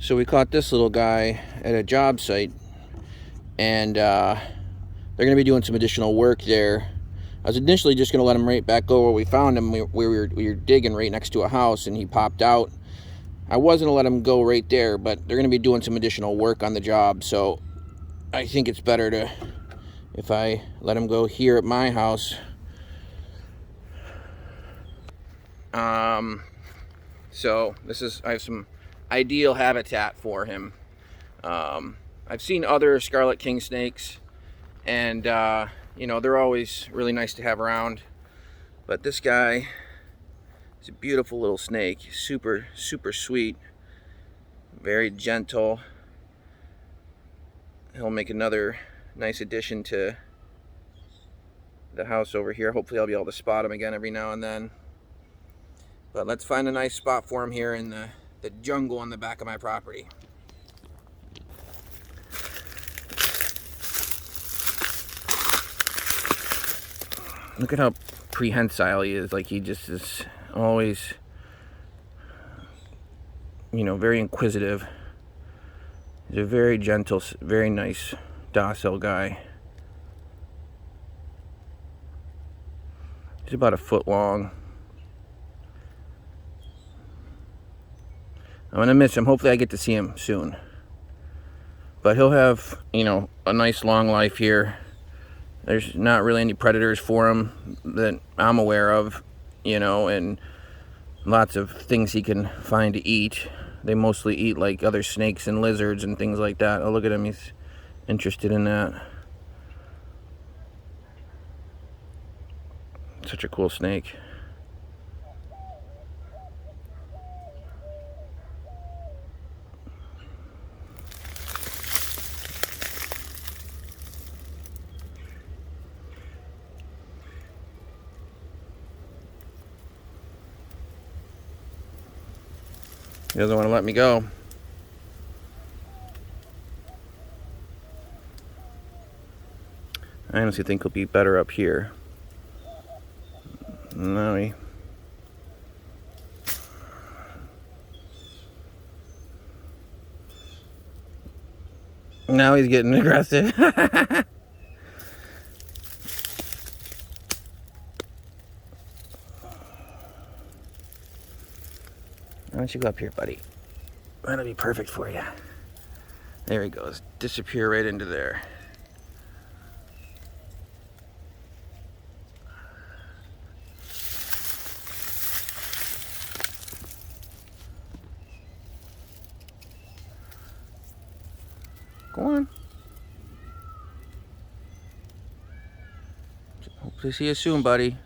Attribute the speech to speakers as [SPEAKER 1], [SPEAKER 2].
[SPEAKER 1] So we caught this little guy at a job site, and they're going to be doing some additional work there. I was initially just going to let him right back go where we found him. We were digging right next to a house, and he popped out. I was going to let him go right there, but they're going to be doing some additional work on the job, so I think it's better to, if I let him go here at my house. So I have some ideal habitat for him. I've seen other scarlet king snakes, and they're always really nice to have around, but this guy is a beautiful little snake. Super sweet, very gentle. He'll make another nice addition to the house over here. Hopefully I'll be able to spot him again every now and then. But let's find a nice spot for him here in the jungle on the back of my property. Look at how prehensile he is. Like, he just is always, very inquisitive. He's a very gentle, very nice, docile guy. He's about 1 foot long. I'm going to miss him. Hopefully I get to see him soon. But he'll have, a nice long life here. There's not really any predators for him that I'm aware of, and lots of things he can find to eat. They mostly eat like other snakes and lizards and things like that. Oh, look at him. He's interested in that. Such a cool snake. He doesn't want to let me go. I honestly think he'll be better up here. Now he's getting aggressive. Why don't you go up here, buddy? That'll be perfect for you. There he goes. Disappear right into there. Go on. Hope to see you soon, buddy.